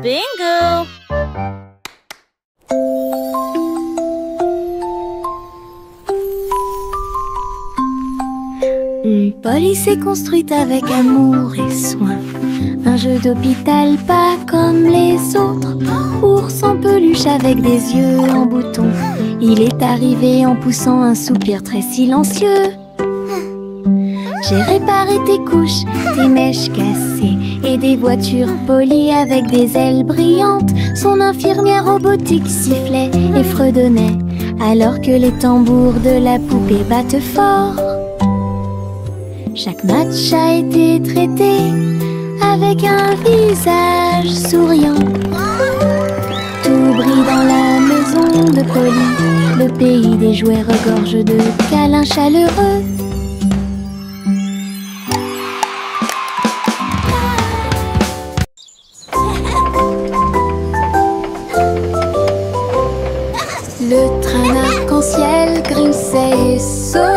Bingo! Une police est construite avec amour et soin. Un jeu d'hôpital pas comme les autres. Ours en peluche avec des yeux en bouton. Il est arrivé en poussant un soupir très silencieux. J'ai réparé tes couches, tes mèches cassées et des voitures polies avec des ailes brillantes. Son infirmière robotique sifflait et fredonnait alors que les tambours de la poupée battent fort. Chaque match a été traité avec un visage souriant. Tout brille dans la maison de Polly. Le pays des jouets regorge de câlins chaleureux. Le train arc-en-ciel grinçait et sonnait.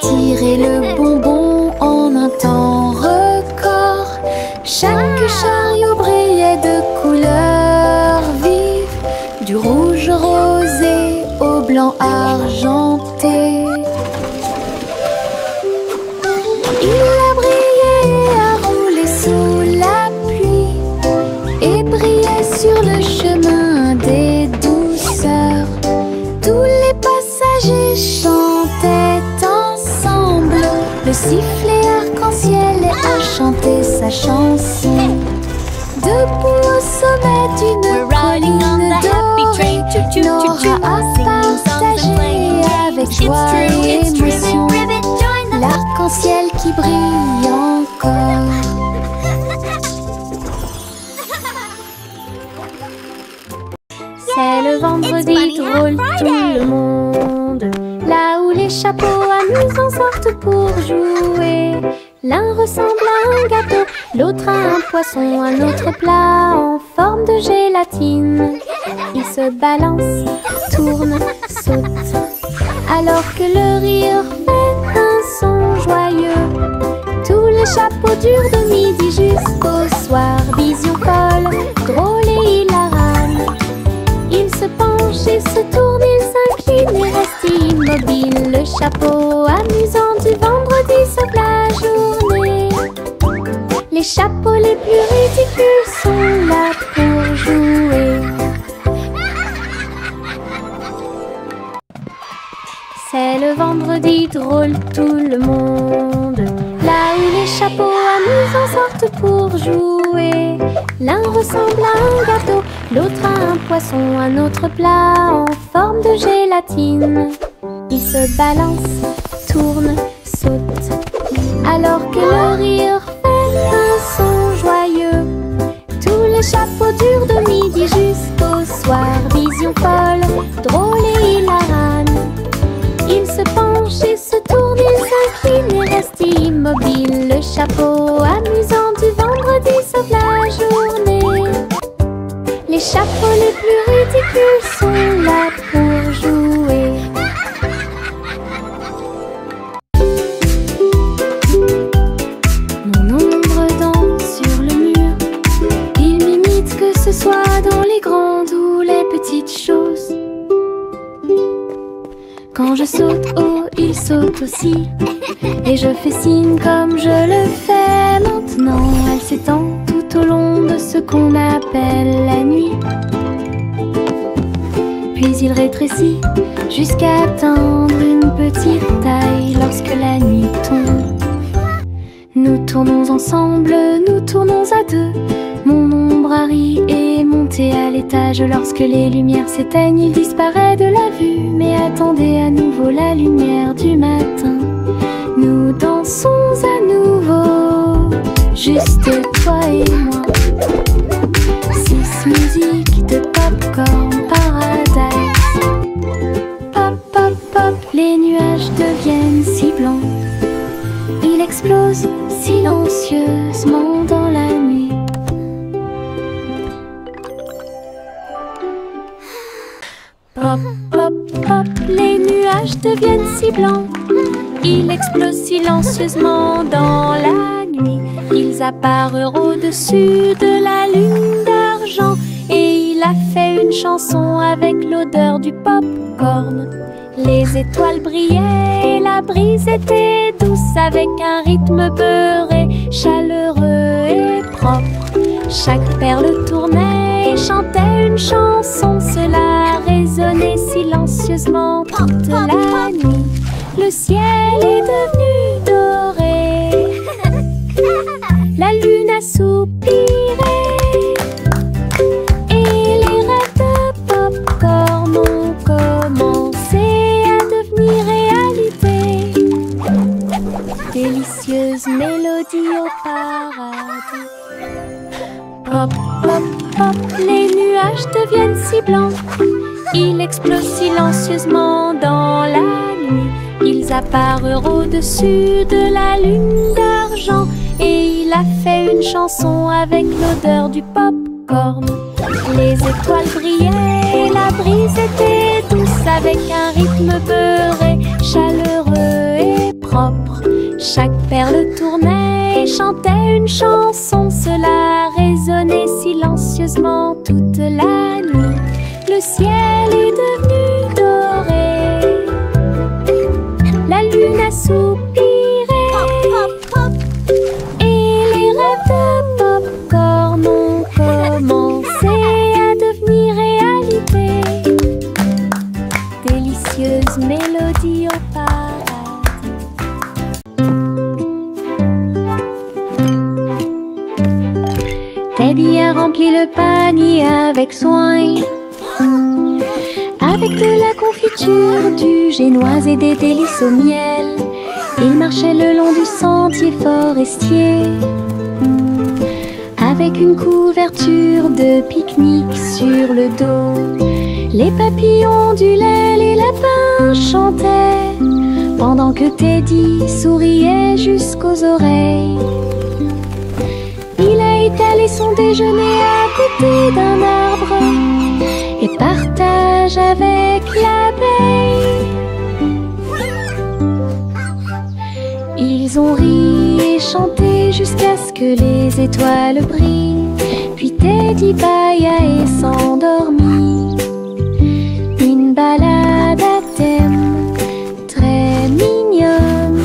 Tirer le bonbon en un temps record. Chaque chariot brillait de couleurs vives, du rouge rosé au blanc argenté. Il a brillé et a roulé sous la pluie et brillait sur le chemin des douceurs. Tous les passagers chantaient ensemble. Le sifflet arc-en-ciel a chanté sa chanson. Debout au sommet d'une colline dorée, Nora a partagé avec joie et émotion l'arc-en-ciel qui brille encore. C'est le vendredi drôle, tout le monde. Là où les chapeaux amusants sortent pour jouer. L'un ressemble à un gâteau, l'autre à un poisson, un autre plat en forme de gélatine. Il se balance, tourne, saute, alors que le rire fait un son joyeux. Tous les chapeaux durent de midi jusqu'au soir. Vision folle, drôle et hilarane. Il se penche et se tourne, il s'incline et reste immobile. Le chapeau amusant du vendredi sauve la journée. Les chapeaux les plus ridicules sont là pour jouer. C'est le vendredi drôle, tout le monde. Là où les chapeaux amusants sortent pour jouer. L'un ressemble à un gâteau, l'autre à un poisson, un autre plat en forme de gélatine. Il se balance, tourne, saute, alors que le rire fait un son joyeux. Tous les chapeaux durent de midi jusqu'au soir. Vision folle, drôle et hilarane. Il se penche et se tourne, il s'incline et reste immobile. Le chapeau amusant du vendredi sauve la journée. Les chapeaux les plus ridicules sont là pour jouer. Mon ombre danse sur le mur. Il m'imite que ce soit dans les grandes ou les petites choses. Quand je saute haut, il saute aussi. Et je fais signe comme je le fais maintenant. Elle s'étend tout au long de ce qu'on appelle la nuit. Puis il rétrécit jusqu'à atteindre une petite taille lorsque la nuit tombe. Nous tournons ensemble, nous tournons à deux. Mon ombre Harry est monté à l'étage. Lorsque les lumières s'éteignent, il disparaît de la vue. Mais attendez à nouveau la lumière du matin. Nous dansons à nouveau, juste toi et moi. 6 musiques de Popcorn Paradise. Pop, pop, pop, les nuages deviennent si blancs. Il explose silencieusement dans la nuit. Pop, pop, pop, les nuages deviennent si blancs. Il explose silencieusement dans la nuit. Ils Ils apparurent au-dessus de la lune d'argent et il a fait une chanson avec l'odeur du pop-corn. Les étoiles brillaient et la brise était douce avec un rythme beurré, chaleureux et propre. Chaque perle tournait et chantait une chanson, cela résonnait silencieusement toute la nuit. Le ciel est devenu doré, la lune a soupiré et les rêves de pop-corn ont commencé à devenir réalité. Délicieuse mélodie au paradis. Pop, pop, pop, les nuages deviennent si blancs. Ils explosent silencieusement dans la nuit. Ils apparurent au-dessus de la lune d'argent et il a fait une chanson avec l'odeur du pop-corn. Les étoiles brillaient et la brise était douce avec un rythme beurré, chaleureux et propre. Chaque perle tournait et chantait une chanson, cela résonnait silencieusement toute la nuit. Le ciel est devenu doré, la lune a soupiré et les rêves de pop-corn ont commencé à devenir réalité. Délicieuse mélodie au paradis. Teddy a rempli le panier avec soin, avec de la confiture, du génoise et des délices au miel. Il marchait le long du sentier forestier, avec une couverture de pique-nique sur le dos. Les papillons ondulaient, les lapins chantaient, pendant que Teddy souriait jusqu'aux oreilles. Il a étalé son déjeuner à côté d'un arbre et partage avec l'abeille. Ils ont ri et chanté jusqu'à ce que les étoiles brillent. Puis Teddy bâilla et s'endormit. Une balade à thème très mignonne.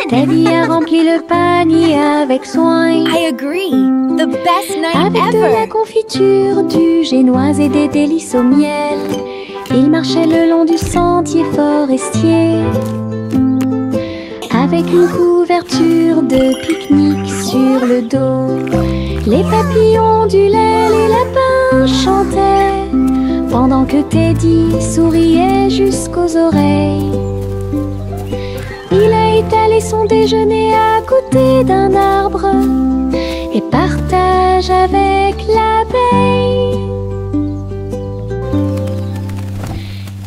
Teddy a rempli le panier avec soin. I agree. The best night avec de la ever. confiture, du génoise et des délices au miel. Il marchait le long du sentier forestier, avec une couverture de pique-nique sur le dos. Les papillons ondulaient, les lapins chantaient, pendant que Teddy souriait jusqu'aux oreilles. Il a étalé son déjeuner à côté d'un arbre et partage avec l'abeille.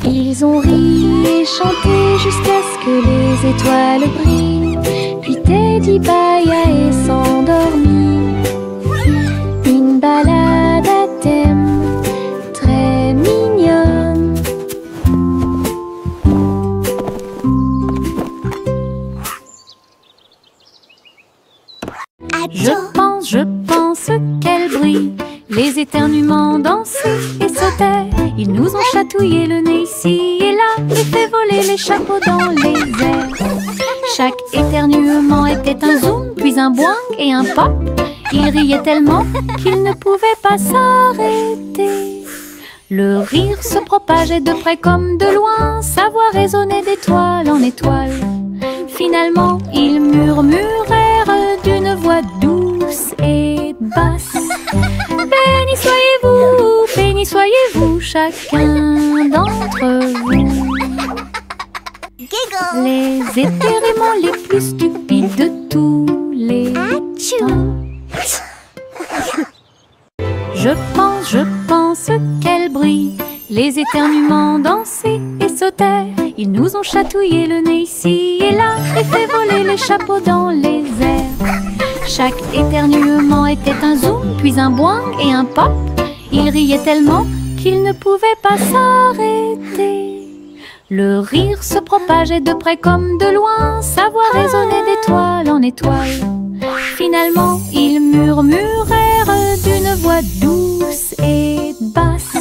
Ils ont ri et chanté jusqu'à ce que les étoiles brillent. Puis Teddy bâilla et s'endormit. Une balade à thème très mignonne. Je pense qu'elle brille. Les éternuements dansaient et sautaient. Ils nous ont chatouillé le nez ici et là et fait voler les chapeaux dans les airs. Chaque éternuement était un zoom, puis un boing et un pop. Ils riaient tellement qu'ils ne pouvaient pas s'arrêter. Le rire se propageait de près comme de loin, sa voix résonnait d'étoile en étoile. Finalement, ils murmurèrent d'une voix douce et basse. Béni soyez-vous, chacun d'entre vous. Giggle. Les éternuements les plus stupides de tous les temps. Je pense qu'elle brille. Les éternuements dansaient et sautaient. Ils nous ont chatouillé le nez ici et là et fait voler les chapeaux dans les airs. Chaque éternuement était un zoom, puis un boing et un pop. Il riait tellement qu'il ne pouvait pas s'arrêter. Le rire se propageait de près comme de loin, sa voix résonnait d'étoile en étoile. Finalement, ils murmurèrent d'une voix douce et basse.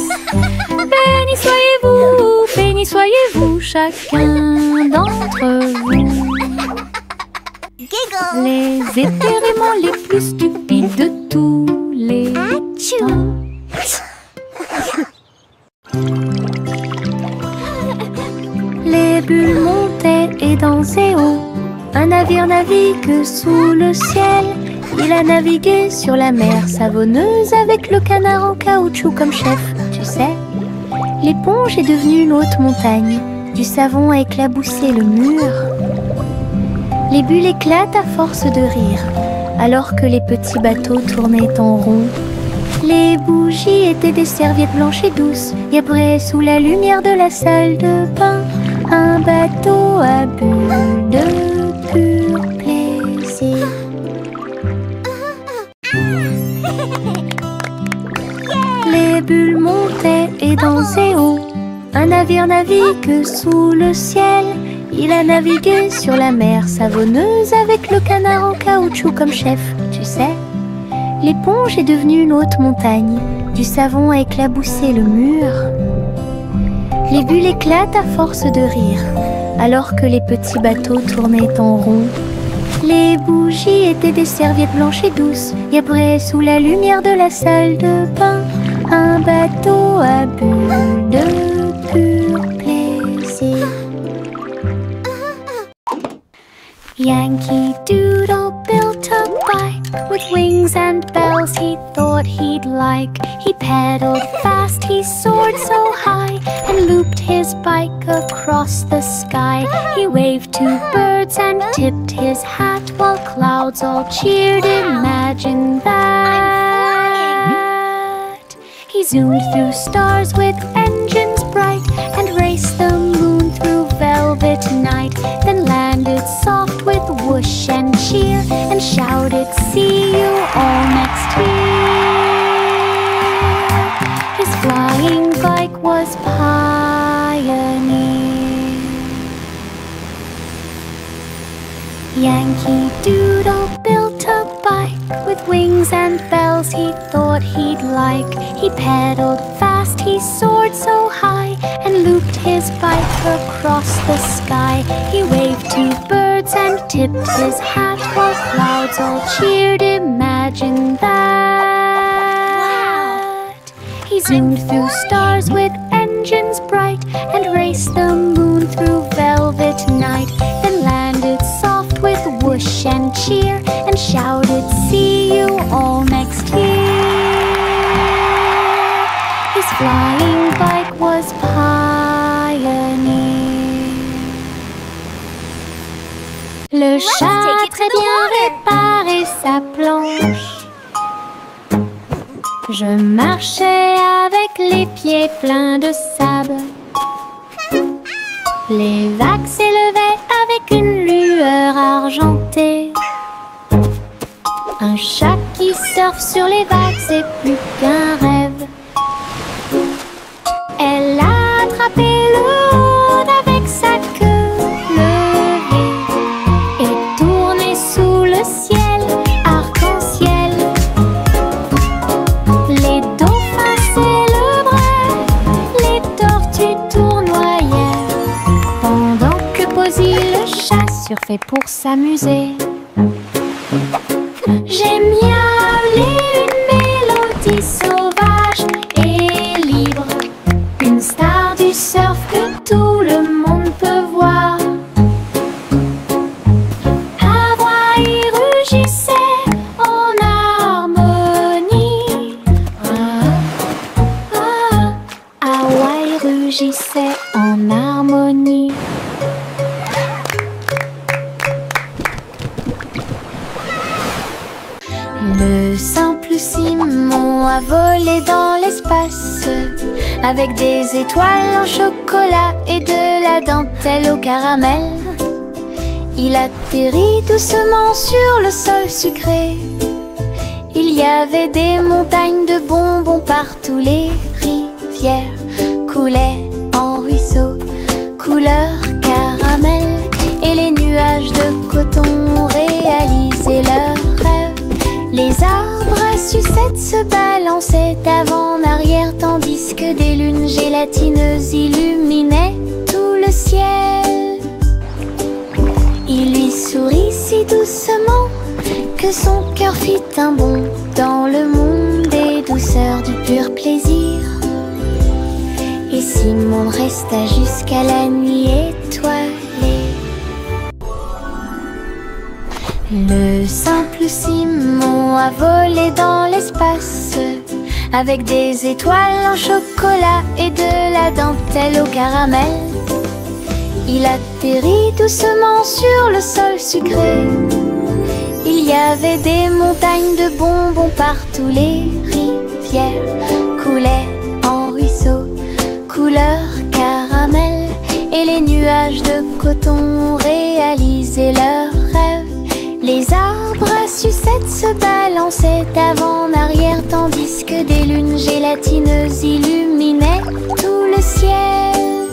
Béni soyez-vous, chacun d'entre vous. Les étéréments les plus stupides de tous les temps. Les bulles montaient et dansaient haut. Un navire navigue sous le ciel. Il a navigué sur la mer savonneuse avec le canard en caoutchouc comme chef. Tu sais, l'éponge est devenue une haute montagne. Du savon a éclaboussé le mur. Les bulles éclatent à force de rire, alors que les petits bateaux tournaient en rond. Les bougies étaient des serviettes blanches et douces, et après, sous la lumière de la salle de bain, un bateau à bulles de pur plaisir. Les bulles montaient et dansaient haut. Un navire navigue sous le ciel. Il a navigué sur la mer savonneuse avec le canard en caoutchouc comme chef. Tu sais, l'éponge est devenue une haute montagne. Du savon a éclaboussé le mur. Les bulles éclatent à force de rire, alors que les petits bateaux tournaient en rond. Les bougies étaient des serviettes blanches et douces, et après, sous la lumière de la salle de bain, un bateau à bulles de pur plaisir. Yankee Doodle built a bike with wings and bells he thought he'd like. He pedaled fast, he soared so high, and looped his bike across the sky. He waved to birds and tipped his hat while clouds all cheered. Imagine that. He zoomed through stars with engines bright and raced the moon through velvet night. Then landed soft with whoosh and cheer and shouted, "See you all next year." His flying bike was Pioneer. Yankee Doodle built a bike with wings and bells he thought he'd like. He pedaled fast, he soared so high, and looped his bike across the sky. He waved to birds and tipped his hat while clouds all cheered. Imagine that. He zoomed through stars with engines bright and raced the moon through velvet night. Then landed soft with whoosh and cheer and shouted, "See you all next year." His flying bike was Pioneer. Le chat a très bien réparé sa planche. Je marchais avec les pieds pleins de sable. Les vagues s'élevaient avec une lueur argentée. Un chat qui surfe sur les vagues, c'est plus qu'un rêve. Elle a attrapé le haut avec sa queue levée et tourné sous le ciel arc-en-ciel. Les dauphins célébraient, les tortues tournoyaient, pendant que Posy le chat surfait pour s'amuser. J'ai miaulé une mélodie sauvage et libre, une star du surf que tout le monde peut voir. Hawaï rugissait en harmonie. Hawaï rugissait en harmonie. Le simple Simon a volé dans l'espace avec des étoiles en chocolat et de la dentelle au caramel. Il atterrit doucement sur le sol sucré. Il y avait des montagnes de bonbons partout, les rivières coulaient en ruisseaux, couleur caramel, et les nuages de coton réalisaient leurs rêves. Les arbres à sucettes se balançaient d'avant en arrière, tandis que des lunes gélatineuses illuminaient tout le ciel. Il lui sourit si doucement que son cœur fit un bond dans le monde des douceurs du pur plaisir. Et Simon resta jusqu'à la nuit étoilée. Le simple Simon a volé dans l'espace avec des étoiles en chocolat et de la dentelle au caramel. Il atterrit doucement sur le sol sucré. Il y avait des montagnes de bonbons partout, les rivières coulaient en ruisseaux, couleur caramel, et les nuages de coton réalisaient leurs rêves. Les arbres à sucettes se balançaient d'avant en arrière, tandis que des lunes gélatineuses illuminaient tout le ciel.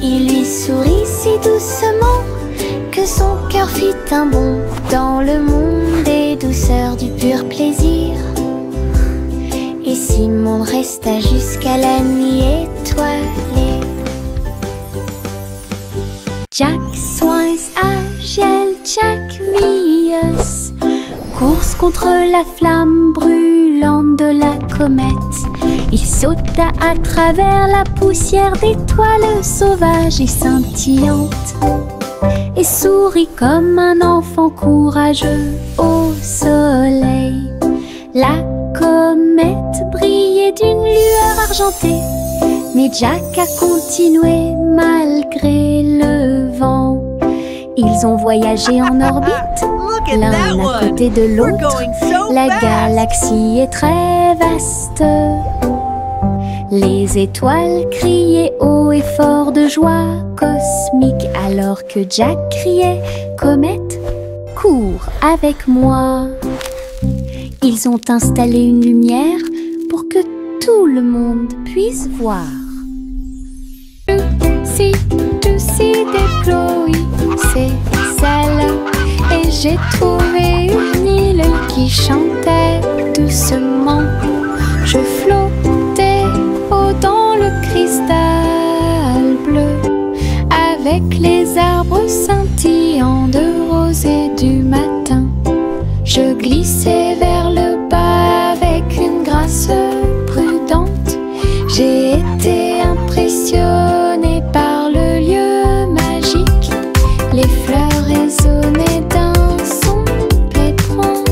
Il lui sourit si doucement que son cœur fit un bond dans le monde des douceurs du pur plaisir. Et Simon resta jusqu'à la nuit étoilée. Jack Swines agile, Jack Mius, course contre la flamme brûlante de la comète. Il sauta à travers la poussière d'étoiles sauvages et scintillantes, et sourit comme un enfant courageux au soleil. La comète brillait d'une lueur argentée, mais Jack a continué malgré le vent. Ils ont voyagé en orbite, l'un à côté de l'autre. La galaxie est très vaste. Les étoiles criaient haut et fort de joie cosmique, alors que Jack criait « Comète, cours avec moi !» Ils ont installé une lumière pour que tout le monde puisse voir. Lucy des Chloé, c'est celle, et j'ai trouvé une île qui chantait doucement. Je flottais haut dans le cristal bleu, avec les arbres scintillants de rose et du matin. Je glissais vers le bas avec une grâce prudente. J'ai été impressionnée par le lieu magique. Les fleurs résonnaient d'un son pétrant.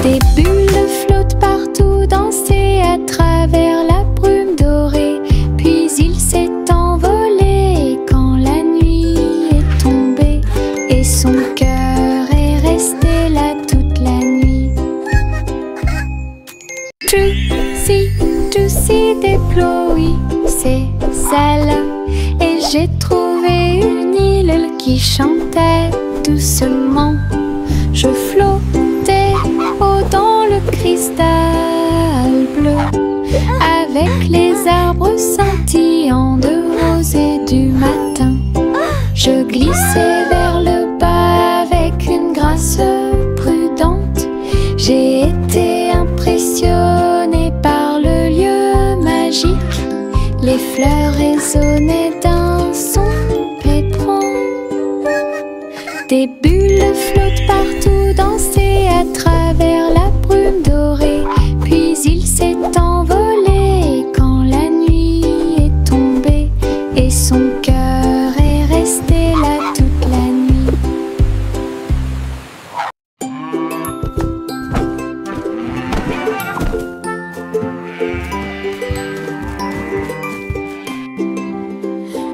Des bulles flottent partout, dansaient à travers la brume dorée. Puis il s'est envolé quand la nuit est tombée, et son cœur est resté là toute la nuit. Lucy des Chloé, c'est celle, et j'ai trouvé une île qui chantait doucement. Je flottais haut dans le cristal bleu, avec les arbres scintillants de rose et du matin. Je glissais vers le bas avec une grâce prudente. J'ai été impressionnée par le lieu magique. Les fleurs résonnaient d'un son pétrant. Des bulles flottent partout, dansaient à travers la brume dorée. Puis il s'est envolé quand la nuit est tombée, et son cœur est resté là toute la nuit.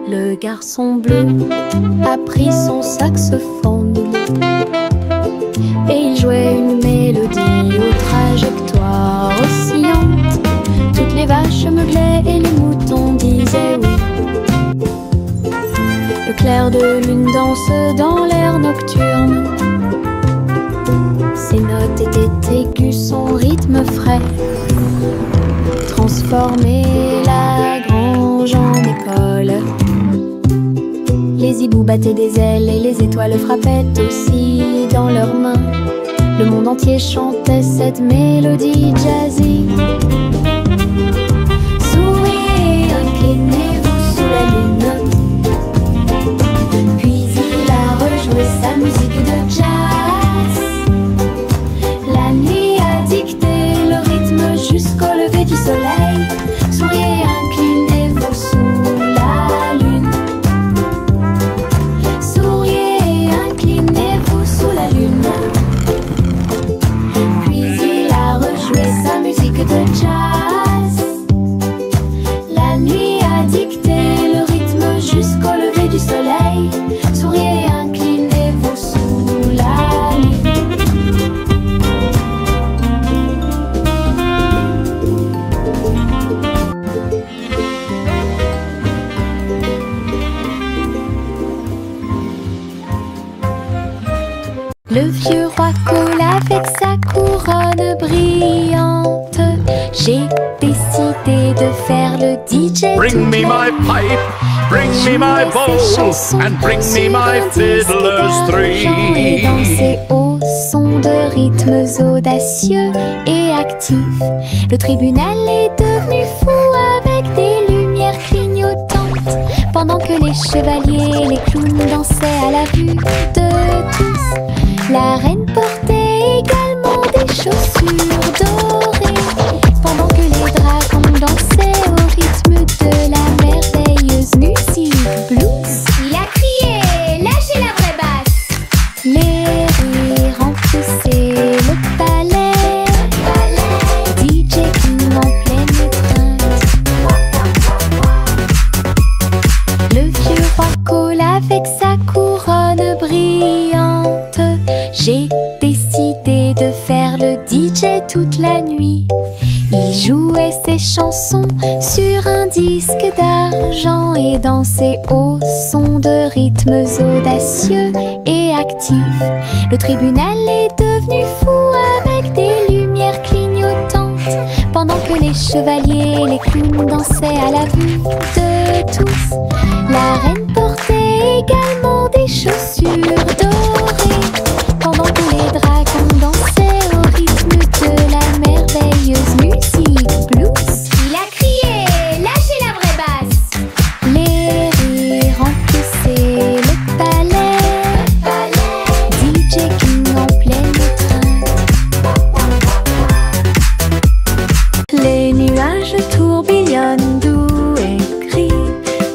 Le garçon bleu a pris son saxophone et il jouait une mélodie aux trajectoires oscillantes. Toutes les vaches meuglaient et les moutons disaient oui. Le clair de lune danse dans l'air nocturne. Ses vécu son rythme frais, transformer la grange en école. Les hiboux battaient des ailes et les étoiles frappaient aussi dans leurs mains. Le monde entier chantait cette mélodie jazzy. Souriez, inclinez-vous sous la lune. Puis il a rejoué sa musique de jazz. La nuit a dicté le rythme jusqu'au lever du soleil. Souriez, inclinez-vous sous la lune. Souriez, inclinez-vous sous la lune. Puis il a rejoué sa musique de jazz. La nuit a dicté le rythme jusqu'au lever du soleil. Souriez, inclinez-vous sous la lune. Le vieux roi coule avec sa couronne brillante. J'ai décidé de faire le DJ. Bring me my pipe, bring me my bowl, and bring me my fiddlers three. Et danser au son de rythmes audacieux et actifs. Le tribunal est devenu fou avec des lumières clignotantes, pendant que les chevaliers et les clowns dansaient à la vue de tous. La reine portait également des chaussures dorées, pendant que les dragons dansaient au rythme de la merveilleuse musique blues. Il a crié, lâchez la vraie basse. Les rires remplissaient le palais, DJ King en pleine étreinte. Le vieux roi coule avec sa couronne brillante. J'ai décidé de faire le DJ toute la nuit. Il jouait ses chansons sur un disque d'argent et dansait au son de rythmes audacieux et actifs. Le tribunal est devenu fou avec des lumières clignotantes, pendant que les chevaliers et les clowns dansaient à la vue de tous. La reine portait également des chaussures dorées, pendant que les dragons dansaient au rythme de la merveilleuse musique blues. Il a crié, lâchez la vraie basse. Les rires remplissaient le palais, DJ King en pleine étreinte. Les nuages tourbillonnent doux et gris,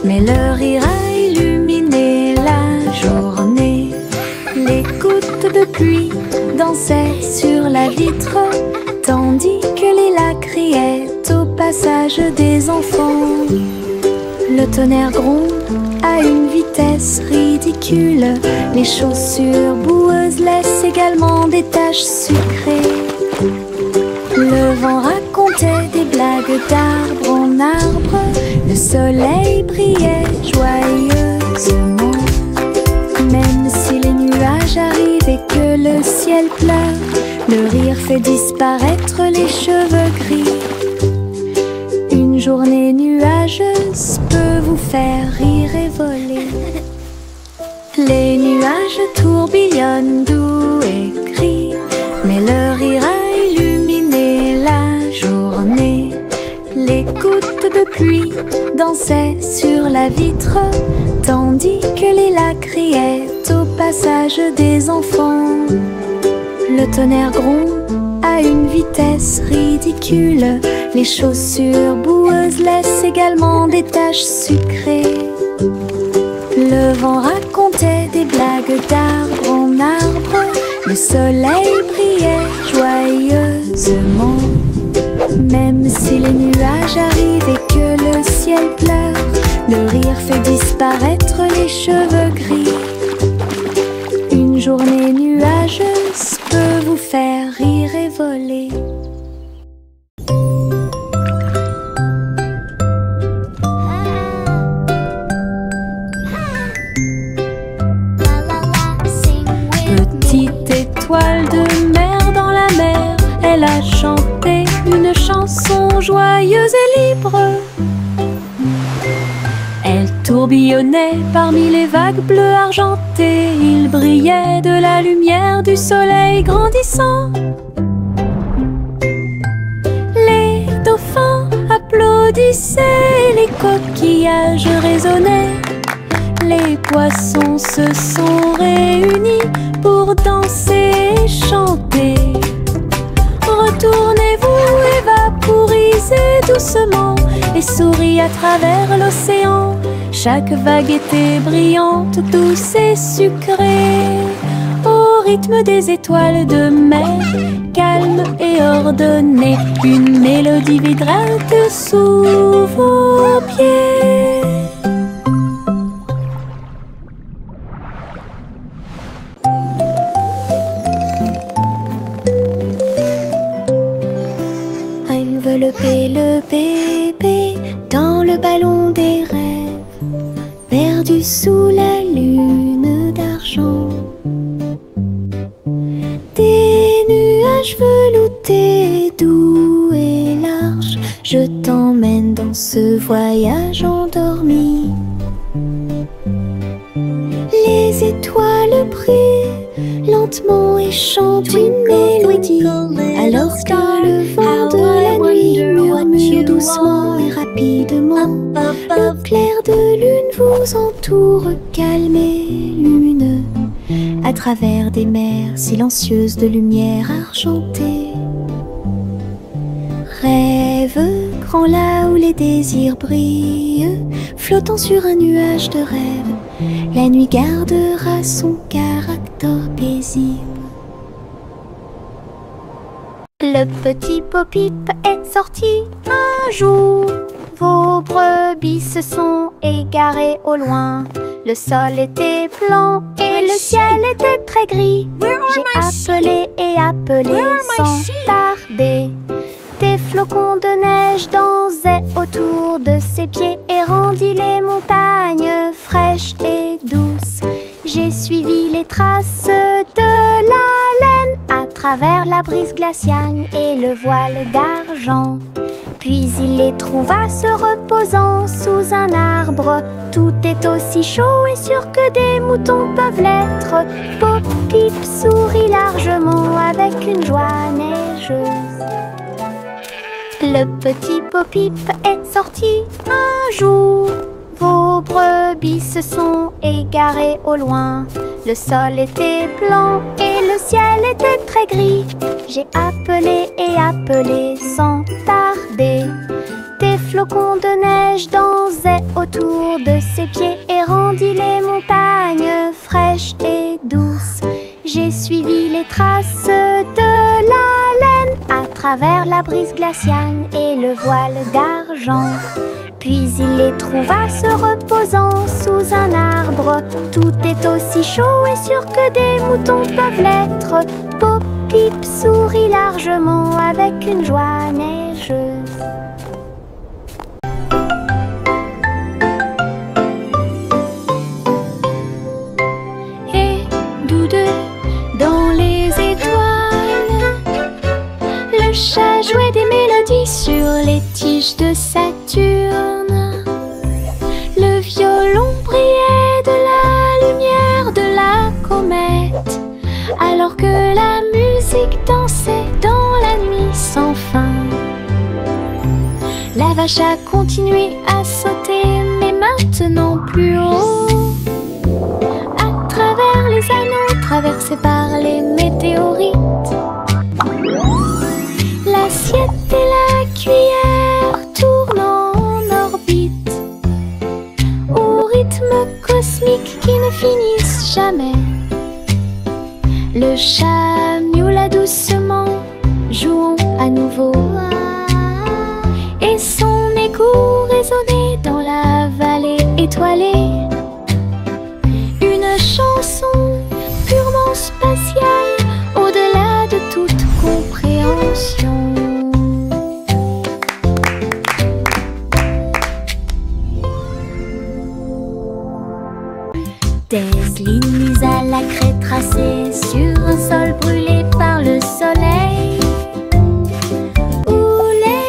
mais leur rire a illuminé la journée. Les gouttes de pluie dansaient sur la vitre, tandis que les lacs criaient au passage des enfants. Le tonnerre gronde à une vitesse ridicule. Les chaussures boueuses laissent également des taches sucrées. Le vent racontait des blagues d'arbre en arbre. Le soleil brillait joyeusement. Même si les nuages arrivent et que le ciel pleure, le rire fait disparaître les cheveux gris. Une journée nuageuse peut vous faire rire et voler. Les nuages tourbillonnent doux et gris, mais le rire a illuminé la journée. Les gouttes de pluie dansaient sur la vitre, tandis que les lacs criaient au passage des enfants. Le tonnerre gronde à une vitesse ridicule. Les chaussures boueuses laissent également des taches sucrées. Le vent racontait des blagues d'arbre en arbre. Le soleil brillait joyeusement. Même si les nuages arrivent et que le ciel pleure, le rire fait disparaître les cheveux gris. Une journée nuageuse peut vous faire rire et voler. Petite étoile de mer dans la mer, chanson joyeuse et libre. Elle tourbillonnait parmi les vagues bleues argentées. Il brillait de la lumière du soleil grandissant. Les dauphins applaudissaient, les coquillages résonnaient. Les poissons se sont réunis pour danser et chanter. Retournez-vous et vaporisez doucement et souris à travers l'océan. Chaque vague était brillante, douce et sucrée, au rythme des étoiles de mer, calme et ordonnée. Une mélodie vibrante sous vos pieds. Envelopper le bébé dans le ballon des rêves, perdu sous la lune d'argent. Des nuages veloutés, doux et larges, je t'emmène dans ce voyage endormi. Les étoiles brillent lentement et chantent une mélodie, alors que le vent de la nuit murmure doucement et rapidement. Le clair de lune vous entoure, calme et lumineux, à travers des mers silencieuses de lumière argentée. Rêve grand là où les désirs brillent, flottant sur un nuage de rêve. La nuit gardera son caractère paisible. Le petit Bo-Peep est sorti un jour. Vos brebis se sont égarées au loin. Le sol était blanc et le ciel était très gris. J'ai appelé et appelé sans tarder. Des flocons de neige dansaient autour de ses pieds et rendit les montagnes fraîches et douces. J'ai suivi les traces de la laine à travers la brise glaciale et le voile d'argent. Puis il les trouva se reposant sous un arbre. Tout est aussi chaud et sûr que des moutons peuvent l'être. Bo-Peep sourit largement avec une joie neigeuse. Le petit Bo-Peep est sorti un jour. Vos brebis se sont égarées au loin. Le sol était blanc et le ciel était très gris. J'ai appelé et appelé sans tarder. Des flocons de neige dansaient autour de ses pieds et rendit les montagnes fraîches et douces. J'ai suivi les traces de la laine à travers la brise glaciale et le voile d'argent. Puis il les trouva se reposant sous un arbre. Tout est aussi chaud et sûr que des moutons peuvent l'être. Bo-Peep sourit largement avec une joie neigeuse. Et tous deux dans les étoiles, le chat jouait des mélodies sur les tiges de Saturne. Le violon brillait de la lumière de la comète, alors que la musique dansait dans la nuit sans fin. La vache a continué à sauter, mais maintenant plus haut, à travers les anneaux traversés par les météorites. L'assiette et la cuillère tournent en orbite, au rythme cosmique qui ne finissent jamais. Le chat miaula doucement, jouant à nouveau, et son écho résonnait dans la vallée étoilée. Une chanson purement spatiale, au-delà de toute compréhension. Des lignes mises à la craie tracées sur un sol brûlé par le soleil, où les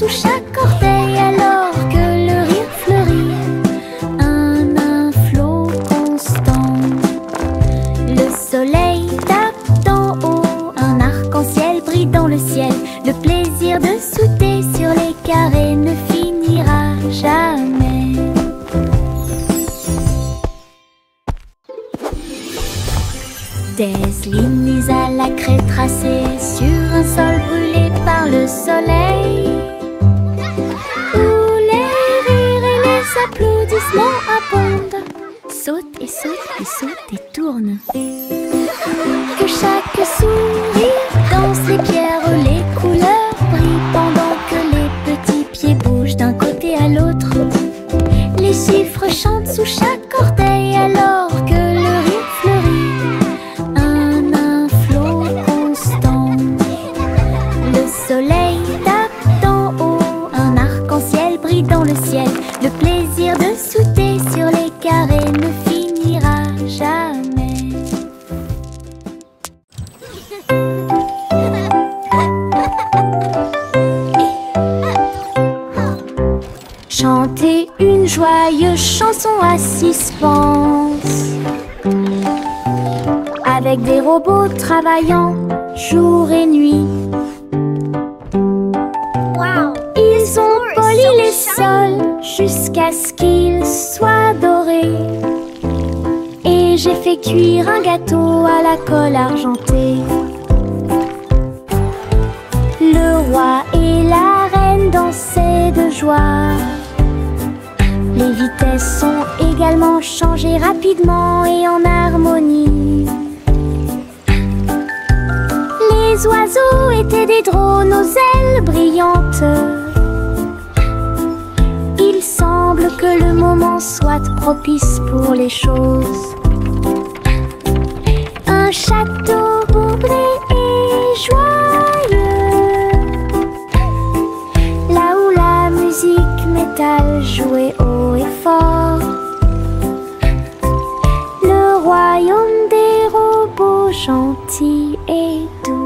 sous chaque orteil alors que le rire fleurit. Un inflot constant. Le soleil tape d'en haut, un arc-en-ciel brille dans le ciel. Le plaisir de sauter sur les carrés ne finira jamais. Des lignes à la craie tracées sur un sol brûlé par le soleil, où les rires et les applaudissements abondent. Saute et saute et saute et tourne. Que chaque sourire danse les pierres, les couleurs brillent pendant que les petits pieds bougent d'un côté à l'autre. Les chiffres chantent sous chaque orteil alors que le rire fleurit. Un inflot constant. Le soleil tape d'en haut, un arc-en-ciel brille dans le ciel. Le plaisir de sauter sur les carrés ne finira jamais. Chanter une joyeuse chanson à suspense, avec des robots travaillant jour et nuit. Ils ont poli les sols jusqu'à ce qu'ils soient dorés. Et j'ai fait cuire un gâteau à la colle argentée. Le roi et la reine dansaient de joie. Les vitesses sont également changées rapidement et en harmonie. Les oiseaux étaient des drones aux ailes brillantes. Il semble que le moment soit propice pour les choses. Un château bourblé et joyeux, là où la musique métal jouait haut et fort. Le royaume des robots gentils et doux.